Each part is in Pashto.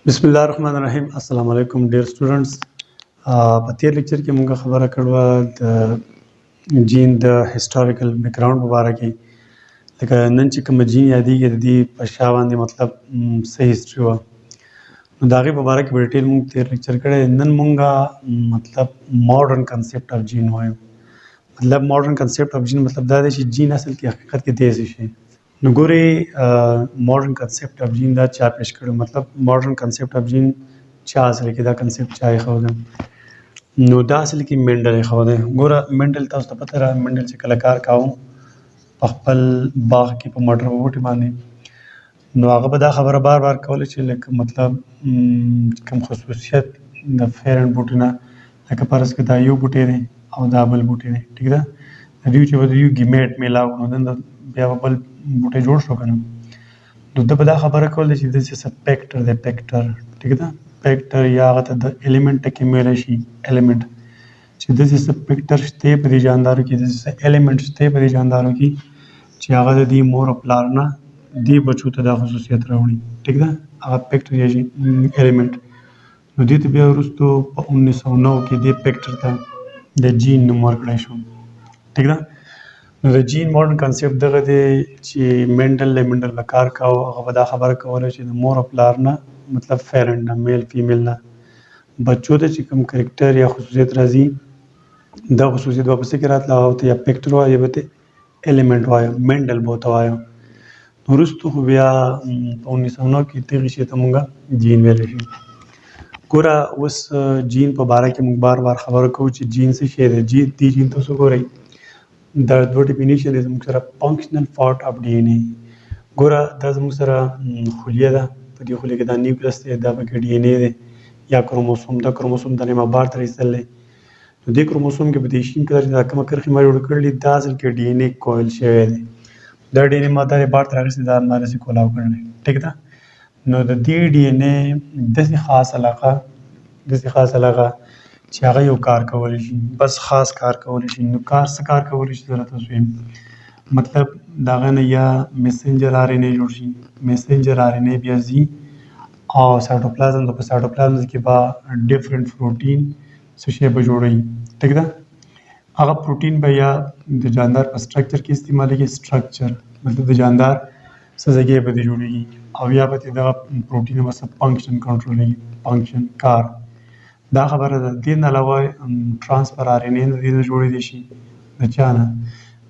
بسم الله الرحمن الرحیم. السلام علیکم ډیر سټوډنټس. په تیر لیکچر کې موږ خبره کړو د جین د هیسټوریکل بیک ګراوند په اړه کې. لکه نن چې کوم جین یادېږي د دې په شا باندې مطلب څه هیسټري وه، نو د هغې په اړه کې په ډیټیل موږ تیر لیکچر کړی. نن موږ مطلب ماډرن کنسپټ اف جین وایو. مطلب ماډرن کنسپټ اف جین مطلب دا دی چې جین اصل کې حقیقت کې داسې شي. نو ګورې ماډرن کنسپټ اف جین دا چا پیش کړی، مطلب ماډرن کنسپټ اف جین چا اصل کې دا کنسپټ چا ایښودی؟ نو دا اصل کې منډل ایښودی. ګوره منډل تاسو ته پته ده، منډل چې کله کار کاوه په خپل باغ کې په مټر بوټي باندې، نو هغه به دا خبره بار بار کوله چې لکه مطلب کوم خصوصیت د فیرن بوټي نه، لکه فرض کړه دا یو بوټی دی او دا بل بوټی دی، ټیک ده، د دوی چې به د یو ګیمیټ میلاو نو دنده بیا به بل بوټی جوړ شو که نه. نو ده به دا خبره کوله چې دس از پیکټر دی، پیکټر، ټیک ده، پیکټر یا هغه ته د ایلیمنټ ټکي میلی شي، ایلیمنټ چې داسې څه پیکټر شته په دې جاندارو کې، داسې څه ایلیمنټ شته په دې جاندارو کې چې هغه د دې مور او پلار نه دې بچو ته دا خصوصیت راوړي، ټیک ده، هغه پیکټر یا ایلیمنټ. نو دې ته بیا وروستو په 1909 کې دې پیکټر ته د جین نوم ورکړی شو، ټیک ده. نو د جین ماډرن کنسپټ دغه دی چې منډل به کار کاوه، هغه به دا خبره کوله چې د مور او پلار نه مطلب فیرن نه، میل فیمیل نه بچو ته چې کوم کرکټر یا خصوصیت راځي، دا خصوصیت به په څه کې راتله، هغه ته یا پیکټر وایه یا به ته ایلیمنټ وایه، منډل به ورته وایه. وروستو خو بیا په 1909 کې دغې شي ته مونږ جین ویلی شي. ګوره اوس جین په باره کې مونږ بار بار خبره کوو چې جین څه شی دی. دې جین تاسو ګورئ، دا دوه ډیفینیشن دی زموږ سره، فنکشنل پارټ اف ډي ان اے. ګوره دا زموږ سره خلیه ده، په دې خلیه کې دا نیوکلس دی، دا پکې ډي ان اے دی یا کروموسوم. دا کروموسوم د نیم بار ته رسېدلی دی. نو دې کروموسوم کې په دې شین کلر چې دا کومه کرښې ما جوړې کړلې دا اصل کې ډي ان اے کویل شوی دی. دا ډي ان اے ما دا بار ته راغلی دا همداسې کولاو کړلی، ټیک ده. نو د دې ډي ان اے داسې خاص علاقه چې هغه یو کار کولی شي، بس خاص کار کولی شي. نو څه کار کولی شي زه راته ویم، مطلب د هغه نه یا میسنجر آر ان اے جوړ شي، میسنجر آر ان اے بیا ځي او سایټوپلازم ته، په سایټوپلازم کې به ډفرنټ پروټین څه شی به جوړوي، ټیک ده. هغه پروټین به یا د جاندار په سټرکچر کې استعمالیږي، سټرکچر مطلب د جاندار څه ځای به دې جوړېږي، او یا به دغه پروټین به څه فنکشن کنټرولېږي، فنکشن کار. دا خبره ده. دې نه علاوه ټرانسفر آر ان اے د دې نه جوړېدی شي، د چا نه،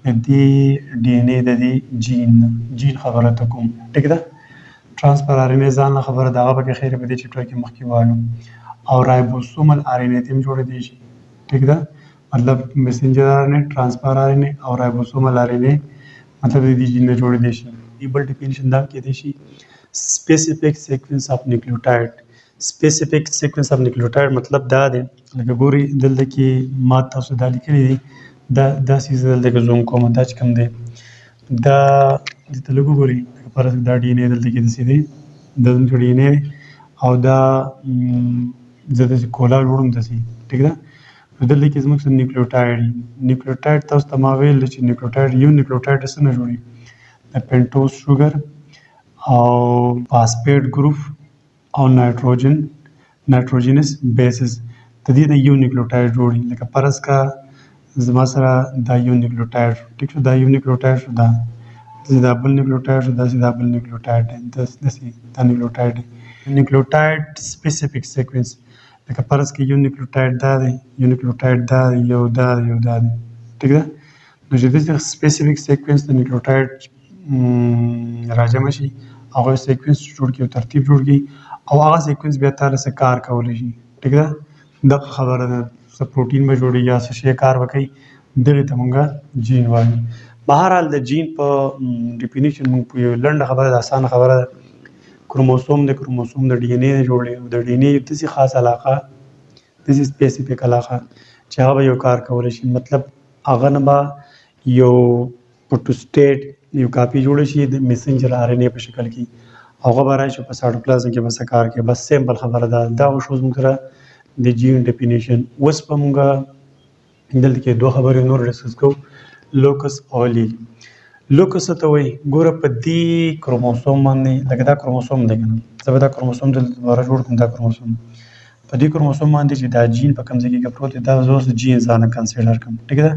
د دې ډي ان اے د دې جین خبره ته کوم، ټیک ده. ټرانسفر آر ان اے ځان له خبره ده، هغه پکې خیر په دې چپټر کې مخکې وایو. او رایبوسومل آر ان اے ته هم جوړېدی شي، ټیک ده. مطلب میسنجر آر ان اے، ټرانسفر آر ان اے او رایبوسومل آر ان اے مطلب د دې جین نه جوړېدی شي. بل ډیفینیشن دا کېدی شي سپیسیفک سیکوینس اف نیوکلیوټایډ. سپیسیفک سیکوینس اف نیوکلیوټایډ مطلب دا دی، لکه ګورئ دلته کې ما تاسو دا لیکلی دی، دا څیز دلته کې زوم کوم، دا چې کوم دی دا دلته لږ وګورئ، لکه فرض دا ډي ان اے دلته کې داسې دی، دا زموږ ډي ان اے او دا زه داسې کولا جوړوم داسې، ټیک ده. نو دلته کې زموږ سره نیوکلیوټایډ وي. نیوکلیوټایډ تاسو ته ما ویل چې نیوکلیوټایډ یو نیوکلیوټایډ څه نه جوړي، د پینټوز شوګر او فاسفیټ ګروپ او نایټروجنس بیسز د دې نه یو نیوکلیوټایډ جوړي. لکه فرض کا زما سره دا یو نیوکلیوټایډ، ټیک شو، دا یو نیوکلیوټایډ شو، دا بل نیوکلیوټایډ شو، داسې دا بل نیوکلیوټایډ دی، داسې دا نیوکلیوټایډ دی. نیوکلیوټایډ سپیسیفک سیکوینس، لکه فرض کې یو نیوکلیوټایډ دا دی، یو نیوکلیوټایډ دا دی، یو دا دی، یو دا دی، ټیک ده. نو چې داسې سپیسیفک سیکوینس د نیوکلیوټایډ راجمع شي، هغه سیکوینس جوړ کړي او ترتیب جوړ کړي، او هغه سیکوینس بیا تاله څه کار کولی شي، ټیک ده. دغه خبره ده، څه پروټین به جوړي یا څه شی کار به کوي، دغې ته مونږ جین وایو. بهرحال د جین په ډیفینیشن مونږ په یو لنډه خبره ده، اسانه خبره ده. کروموسوم د ډي ان اے نه جوړ دی، د ډي ان اے یو داسې خاص علاقه، داسې سپیسیفیک علاقه چې هغه به یو کار کولی شي، مطلب هغه نه به یو پروټوسټیټ یو کاپي جوړه شي د میسنجر آر ان اے په شکل کې، هغه به راشي په سایټوپلازم کې به څه کار کوي، بس سیمپل خبره ده. دا وشو زموږ سره د جین ډیفینیشن. اوس به مونږ دلته کې دوه خبرې نور ډسکس کوو، لوکس او الیل. لوکس ته وایي ګوره په دې کروموسوم باندې لکه دا کروموسوم دی که نه زه به دا کروموسوم دلته دوباره جوړ کړم دا کروموسوم په دې کروموسوم باندې چې دا جین په کوم ځای کې پروت دی دا زه اوس جین ځانه کنسیډر کړم ټیک ده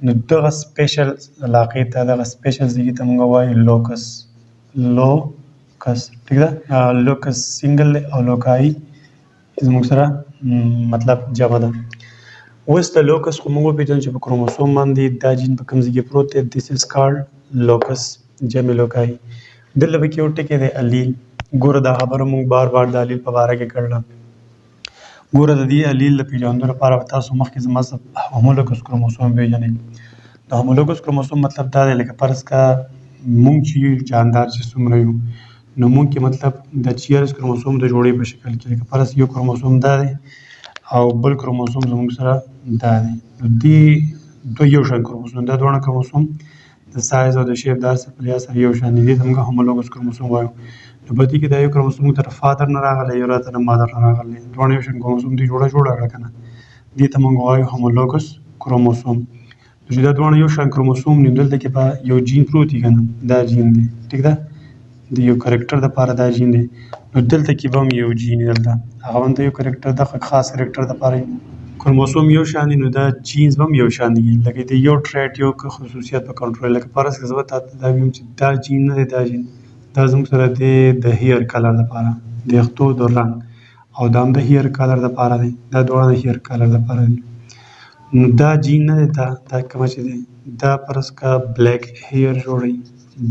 نو دغه سپیشل علاقې ته دغه سپیشل ځای ته موږ وایو لوکس ټیک ده لوکس سنګل او لوکای زموږ سره مطلب جمع ده اوس د لوکس خو موږ وپېژنو چې په کروموسوم باندې دا جین په کوم ځای کې پروت دی دیس از کالډ لوکس جمع لوکای دلته پکې یو ټکی دی الیل ګوره دا خبره موږ بار بار د الیل په باره کې کړله ګوره د دې الیل د پېژندو لپاره به تاسو مخکې زما څه هومولوګس کروموسوم پېژنئ د هومولوګس کروموسوم مطلب دا دی لکه فرض کا موږ چې یو جاندار چې څومره یو نو موږ کې مطلب د چیارس کروموسوم د جوړې په شکل کې لکه فرض یو کروموسوم دا دی او بل کروموسوم زموږ سره دا دی نو دې دوه یو شان کروموسوم دا دواړه کروموسوم د سایز او د شیپ دار سره په لحاظ سره یو شان دي دې ته موږ هومولوګس کروموسوم وایو نو په دې کې دا یو کروموسوم موږ ته فادر نه راغلی یو راته د مادر نه راغلی دواړه یو شان کروموسوم دي جوړه کړه که نه دې ته موږ وایو هومولوګس کروموسوم نو چې دا دواړه یو شان کروموسوم دي دلته کې به یو جین پروت وي که نه دا جین دی ټیک ده د یو کرکټر دپاره دا جین دی نو دلته کې به هم یو جین دلته هغه هم د یو کرکټر د خاص کرکټر دپاره کروموسوم یو شان دي نو دا جینز به هم یو شان دي لکه د یو ټریټ یو خصوصیت په کنټرول لکه فرض کړه زه به تاته دا ویم چې دا جین نه دی دا جین دا زموږ سره دی د هیر کلر دپاره د ویښتو د رنګ او دا هم د هیر کلر دپاره دی دا دواړه د هیر کلر دپاره دي نو دا جین نه دی دا کومه چې دی دا فرض کړه بلیک هیر جوړوي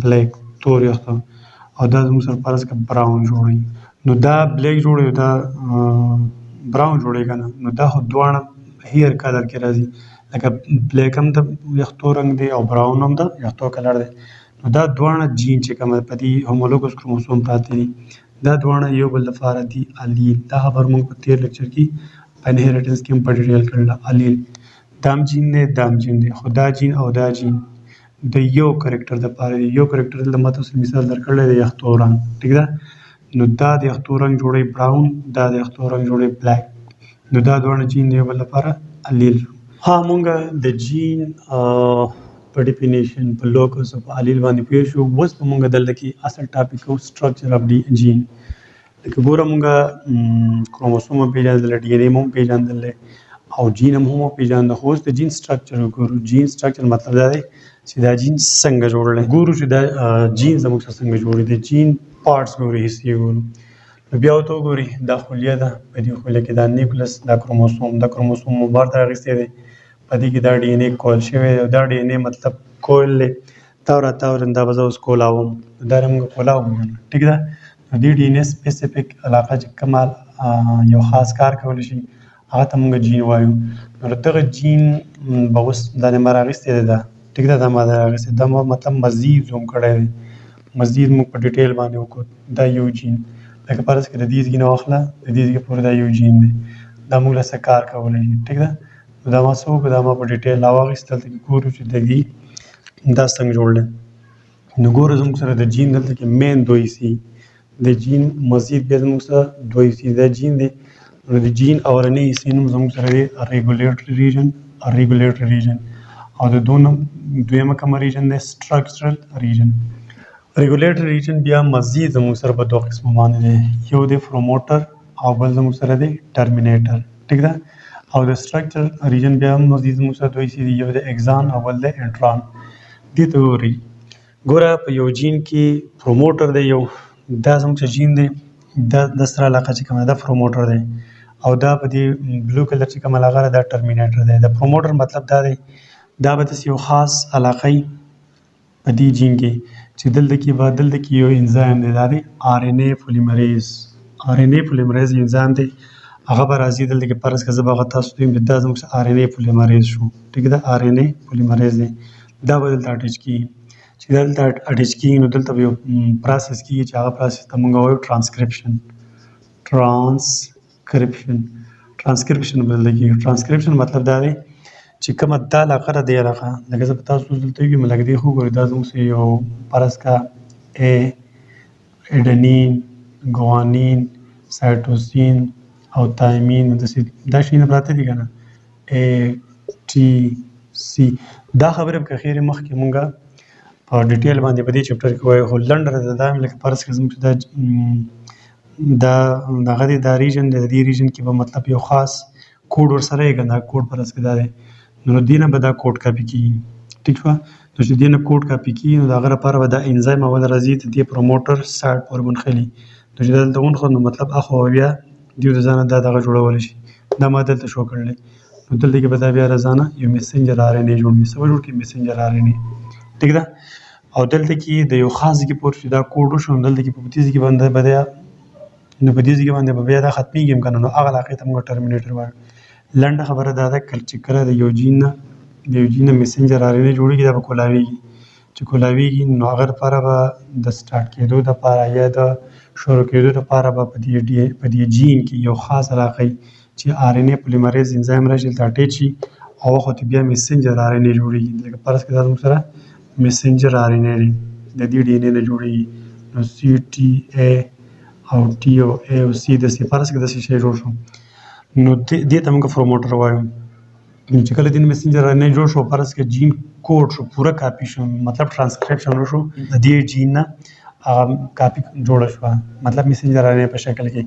بلیک تور ویښته او دا زموږ سره فرض کړه براون جوړوي نو دا بلیک جوړوي دا براون جوړوي که نه نو دا خو دواړه هیر کلر کې راځي لکه بلیک هم د ویښتو رنګ دی او براون هم د ویښتو کلر دی نو دا دواړه جین چې کومه په دې هومولوګس کروموسوم پراته دي دا دواړه یو بل لپاره دي الیل دا خبر موږ په تېر لیکچر کې په انهیریټنس کې هم په ډیټیل کړله الیل دا هم جین دی دا هم جین دی خو دا جین او دا جین د یو کرکټر دپاره دی یو کرکټر دلته ما تاسو مثال درکړلی دی ویښتو رنګ ټیک ده نو دا د ویښتو رنګ جوړوي براون دا د ویښتو رنګ جوړوي بلیک نو دا دواړه جین د یو بل لپاره الیل ها مونږ د جین په ډیفینیشن په لوکس او په الیل باندې پوه شو اوس به مونږ دلته کې اصل ټاپک او سټرکچر اف دی جین لکه ګوره مونږ کروموسوم وپېژندلی ډي ان اے هم وپېژندلی او جین هم وپېژانده خو اوس د جین سټرکچر وګورو جین سټرکچر مطلب دا دی چې دا جین څنګه جوړ دی ګورو چې دا جین زموږ سره څنګه جوړ دی د جین پارټس ګوري حصې ګورو نو بیا ورته وګورئ دا خلیه ده په دې خلیه کې دا نیوکلس دا کروموسوم مبار ته راغستی دی په دې کې دا ډي ان اے کویل شوی دی دا ډي ان اے مطلب کویل دی تاورن دا به زه اوس کولاوم دا موږ کولاو ټیک ده نو دې ډي ان اے سپیسیفیک علاقه چې کومه یو خاص کار کولی شي هغه ته موږ جین وایو نو دغه جین به اوس دا نمبر راغستی دی دا ټیک ده دا ما راغستی دا مطلب مزید زوم کړی دی مزید موږ په ډیټیل باندې وکړو دا یو جین لکه فرض کړه د دې ځای نه واخله د دې ځای پورې دا یو جین دی دا موږ له څه کار کولی شي ټیک ده نو دا ما څه وکړو دا ما په ډیټیل راواخیست دلته کې ګورو چې د دې دا څنګه جوړ دی نو ګوره زموږ سره د جین دلته کې مین دوه حصې د جین مزید بیا زموږ سره دوه حصې دا جین دی نو د جین اولنی حصې نوم زموږ سره دی ریګولیټري ریجن او د دویمه کومه ریجن دی سټرکچرل ریجن ریګولیټري ریجن بیا مزید زموږ سره په دوه قسمه باندې دی یو دی پروموټر او بل زموږ سره دی ټرمینیټر ټیک ده او د سټرکچر ریجن بیا هم مزید زموږ سره دوه حصې دي یو دی اکزان او بل دی انټران دې ته وګورئ ګوره په یو جین کې پروموټر دی یو دا زموږ چې جین دی دا د سره علاقه چې کومه ده پروموټر دی او دا په دې بلو کلر چې کومه علاقه ده دا ټرمینیټر دی د پروموټر مطلب دا دی دا به داسې یو خاص علاقه په دې جین کې چې دلته کې یو انزایم دی دا دی آر ان اے پولیمریز انزایم دی هغه به راځي دلته کې فرض کړه زه به هغه تاسو ته وایم دا زموږ آر ان اے پولیمریز شو ټیک ده آر ان اے پولیمریز دی دا به دلته اټیچ کېږي چې دلته اټیچ کېږي نو دلته به یو پروسس کېږي چې هغه پروسس ته موږ وایو ټرانسکرپشن بلل کېږي ټرانسکرپشن مطلب دا دی چې کومه دا علاقه ده دې علاقه لکه زه په تاسو دلته ویم لکه دې خو ګورئ دا زموږ یو فرض کړه ایډنین ګوانین سایټوسین او تایمین داسې دا شیونه پراته دي که نه اے ټي سی دا خبره به که خیر مخکې مونږه په ډیټیل باندې په دې چپټر کې وایو، خو لنډه ده دا مې لکه فرض کړه زموږ چې دا دغه دی دا ریجن دی، د دې ریجن کې به مطلب یو خاص کوډ ورسره یې که دا کوډ فرض کړه دا دی، نو دې نه به دا کوډ کاپي کېږي. ټیک شوه؟ نو چې دې نه کوډ کاپي کېږي نو د هغه لپاره به دا انزایم اول راځي د دې پروموټر سایډ پورې منښلي، نو چې دا دلته ونښلي نو مطلب اخوا به بیا دوی د ځانه دا دغه جوړولی شي. دا ما دلته شو کړلی، نو دلته کې به دا بیا د ځانه یو میسنجر آر ان اے جوړوي. څه به جوړ کړي؟ میسنجر آر ان اے. ټیک ده؟ او دلته کې د یو خاص ځای کې پورې چې دا کوډ وشو نو دلته کې په دې ځای کې باندې به دا نو په دې ځای کې باندې به بیا دا ختمېږي هم که نه، نو هغه علاقې ته موږ ټرمینیټر وایو. لنډه خبره دا ده چې کله د یو جین نه میسنجر آر ان اے جوړېږي دا به کولاویږي، چې کولاویږي نو هغه لپاره به د سټارټ کېدو دپاره یا د شروع کېدو دپاره به په دې جین کې یو خاص علاقه چې آر ان اے پولیمریز انزایم راشي دلته اټیچ شي او هغو ته بیا میسنجر آر ان اے جوړېږي. لکه فرض کړه دا زموږ سره میسنجر آر ان اے دی، د دې ډي ان اے نه جوړېږي، نو سی ټي اے او ټي او اے او سی داسې فرض کړه داسې شی جوړ شو، نو دې ته موږ پروموټر وایو. چې کله دې میسنجر آر ان اے جوړ شو فرض کړه جین کوډ شو پوره کاپي شو، مطلب ټرانسکرپشن وشو د دې جین نه هغه کاپي جوړه شوه، مطلب میسنجر آر ان اے په شکل کې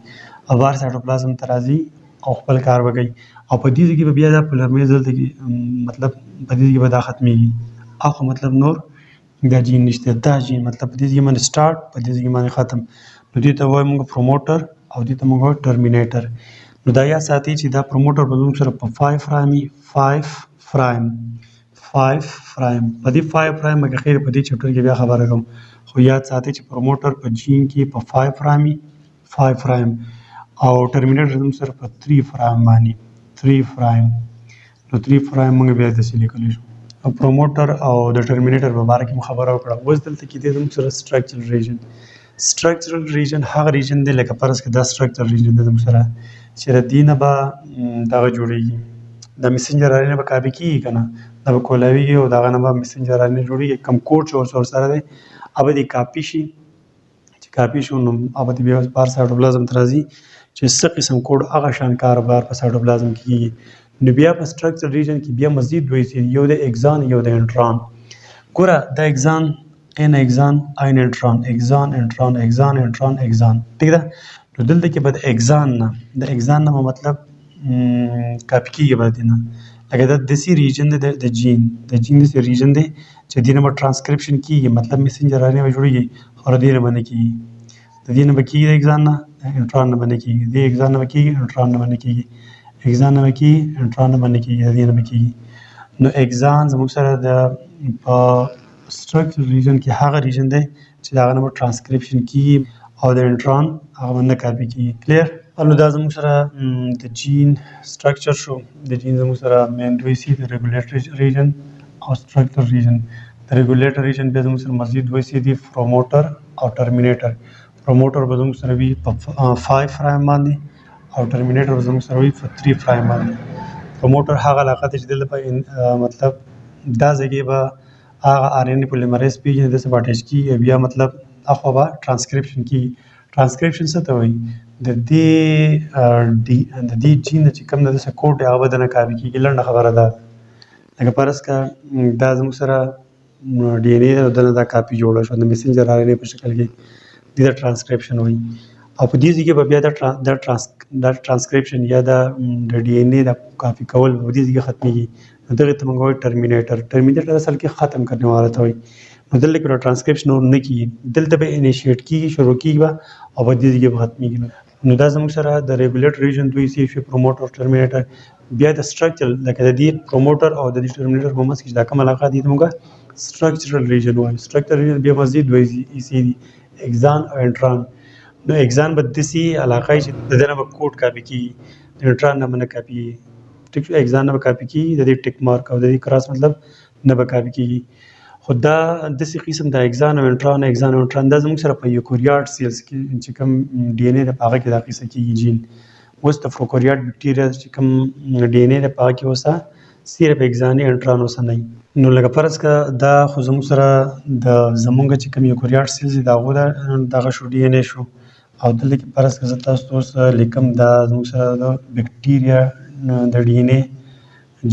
او بهر سایټوپلازم ته راځي او خپل کار به کوي، او په دې ځای کې به بیا دا پولیمریز دلته کې مطلب په دې ځای کې به دا ختمېږي، اخو مطلب نور دا جین نشته، دا جین مطلب په دې ځای کې باندې سټارټ په دې ځای کې باندې ختم، نو دې ته وایو موږ پروموټر او دې ته موږ وایو ټرمینیټر. نو دا یاد ساتئ چې دا پروموټر به زموږ سره په 5 فرایمي 5 فرایم په دې 5 فرایم به خیر په دې چپټر کې بیا خبره کوم، خو یاد ساتئ چې پروموټر په جین کې په 5 فرایمي 5 فرایم او ټرمینیټر زموږ سره په 3 فرایم باندې 3 فرایم، نو 3 فرایم موږ بیا داسې لیکلی شو. پروموټر او د ټرمینیټر په باره کې مو خبره وکړه. اوس دلته کې دی زموږ سره سټرکچرل ریجن هغه ریجن دی لکه فرض کړه دا سټرکچرل ریجن دی زموږ سره چې د دې نه به دغه جوړېږي، د میسنجر آر ان اے به کاپي کېږي که نه، دا به کولاویږي او د هغه نه به میسنجر آر ان اے جوړېږي، کم کوډ چې ورسره دی هغه دې کاپي شي، چې کاپي شو نو هغه دې بیا بهر سایټوپلازم ته راځي چې څه قسم کوډ هغه شان کار بهر په سایټوپلازم کې کېږي. نو بیا په سټرکچرل ریجن کې بیا مزید دوی څه یو د اګزان یو د انټران. ګوره دا اګزان ان اګزان این انټران اګزان ټیک ده. نو دلته کې به د اګزان نه مطلب کاپي کېږي به دې نه، لکه دا داسې ریجن دی د جین داسې ریجن دی چې دې نه به ټرانسکرپشن کېږي، مطلب میسنجر آر ان اے به جوړېږي خو د دې نه به نه کېږي، د دې نه به کېږي د اګزان نه انټران نه به نه کېږي، د اګزان نه به کېږي انټران نه به نه کېږي، اګزان نه به کېږي انټران نه به نه کېږي، د دې نه به کېږي. نو اګزان زموږ سره د په سټرکچرل ریجن کې هغه ریجن دی چې د هغه نه به ټرانسکرپشن کېږي او د انټران هغه به نه کاپي کېږي. کلیر؟ نو دا زموږ سره د جین سټرکچر شو، د جین زموږ سره مین دوی سي د ریګولیټري ریجن او سټرکچرل ریجن. د ریګولیټر ریجن بیا زموږ سره مزید دوی سي دي پروموټر او ټرمینیټر. پروموټر به زموږ سره وي په 5 فرایم باندې او ټرمینیټر به زموږ سره وي په 3 فرایم باندې. پروموټر هغه علاقه ده چې دلته به مطلب دا ځای کې به هغه آر ان اے پولیمریز پیژني داسې به اټیچ کېږي، بیا مطلب اخوا به ټرانسکرپشن کېږي. ټرانسکرپشن څه ته وایي؟ د دې جین چې کوم داسې کوډ دی هغه به دننه کاپي کېږي. لنډه خبره ده لکه فرض کړه دا زموږ سره ډي ان اے دی او دننه دا کاپي جوړه شوه د میسنجر آر ان اے په شکل کې، دې ته ټرانسکرپشن وایي. او په دې ځای کې به بیا دا ټرانسکرپشن یا د ډي ان اے د کاپي کول په دې ځای کې ختمېږي، نو دغې ته موږ وایو ټرمینیټر اصل کې ختم کرنے والا ته وایي. نو دلته کې ټرانسکرپشن نه کېږي، دلته به انیشیټ کېږي شروع کېږي به او په دې ځای کې به ختمېږي. نو دا زموږ سره د ریګولیټر ریجن دوی څه شي پروموټر ټرمینیټر. بیا د سټرکچر لکه د دې پروموټر او د دې ټرمینیټر په منځ کې چې دا کوم علاقه دي موږ سټرکچرل ریجن وایو. سټرکچرل ریجن بیا مزید دوی څه دي اګزان او انټران. نو اګزان به داسې علاقه چې د دې نه به کوډ کاپي کېږي، د انټران نه به نه کاپي کېږي. ټیک شو؟ اګزان نه به کاپي کېږي، د دې ټیک مارک او د دې کراس مطلب نه به کاپي کېږي. خو دا داسې قسم د اګزان او انټران دا زموږ سره په یوکاریوټ سیلز کې چې کوم ډي ان اے دی په هغه کې دا قصه کېږي جین. اوس د پروکاریوټ بکټیریا چې کوم ډي ان اے دی په هغه کې اوسه صرف اګزان انټران اوسه نه وي. نو لکه فرض کړه دا خو زموږ سره د زموږ چې کوم یوکاریوټ سیلز دي د هغو دغه شو ډي ان اے شو، او دلته کې فرض کړه زه تاسو ته اوس لیکم دا زموږ سره د بکټیریا د ډي ان اے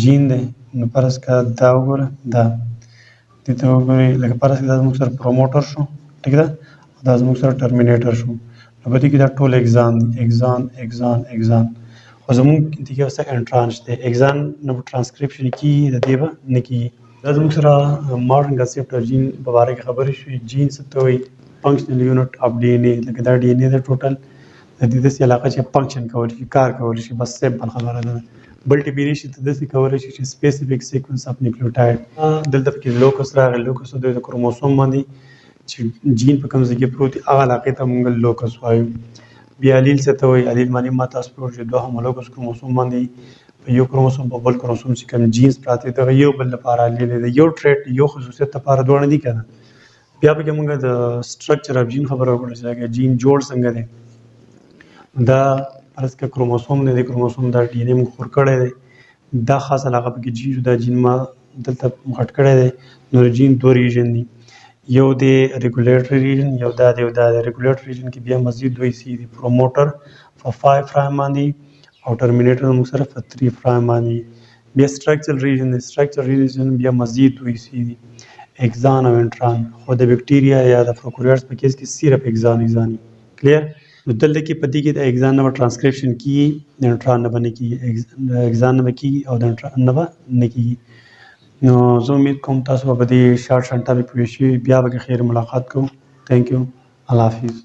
جین دی. نو فرض کړه دا وګوره دا د دې ته وګورئ لکه فرض کړئ دا زموږ سره پروموټر شو ټیک ده دا زموږ سره ټرمینیټر شو نو په دې کې دا ټول اګزان دي اګزان خو زموږ دغه څه انټران شته اګزان نو ټرانسکرپشن کی د دې به نه کیږي دا زموږ سره ماډرن کنسپټ جین په باره کې خبرې شوې جین څه ته وایي فنکشنل یونټ اف ډي ان اے لکه دا ډي ان اے د ټوټل د دې داسې علاقه چې فنکشن کولی شي کار کولی شي بس سمپل خبره ده ملټیپلیشن ته داسې کولی شي چې سپیسیفیک سیکوینس اف نیوکلیوټاید دلته پکې لوکس راغی لوکس د کروموسوم باندې چې جین په کوم ځای کې پروت دی هغه علاقې ته موږ لوکس وایو بیا الیل څه ته وایي الیل باندې ما تاسو پروت چې دوه هومولوګس کروموسوم باندې په یو کروموسوم په بل کروموسوم چې کوم جینز پراته دي دغه یو بل لپاره الیل دی یو ټریټ یو خصوصیت لپاره دوه نه دي که نه بیا پکې موږ د سټرکچر اف جین خبره وکړو چې هغه جین جوړ څنګه دی دا فرض کړه کروموسوم دی د کروموسوم دا ډي ان اے موږ خور کړی دی دا خاص علاقه پکې جین دا جین ما دلته غټ کړی دی نو جین دوه ریژن دي یو دی ریګولیټري ریجن یو دا دی ریګولیټري ریجن کې بیا مزید دوه حصې دي پروموټر په 5 پرایم باندې او ټرمینیټر موږ سره په 3 پرایم باندې بیا سټرکچرل ریجن دی سټرکچرل ریجن بیا مزید دوه حصې دي اګزان او انټران خو د بکټیریا یا د پروکاریوټس په کیس کې صرف اګزان کلیر نو دلته کې په دې کې د اګزان نه ټرانسکرپشن کیږي د انټران نه به نه کیږي اګزان نه به کیږي او د انټران نه به نه کیږي نو زه امید کوم تاسو به په دې شارټ شانټه پوه شئ بیا به خیر ملاقات کوو تھینک یو الله حافظ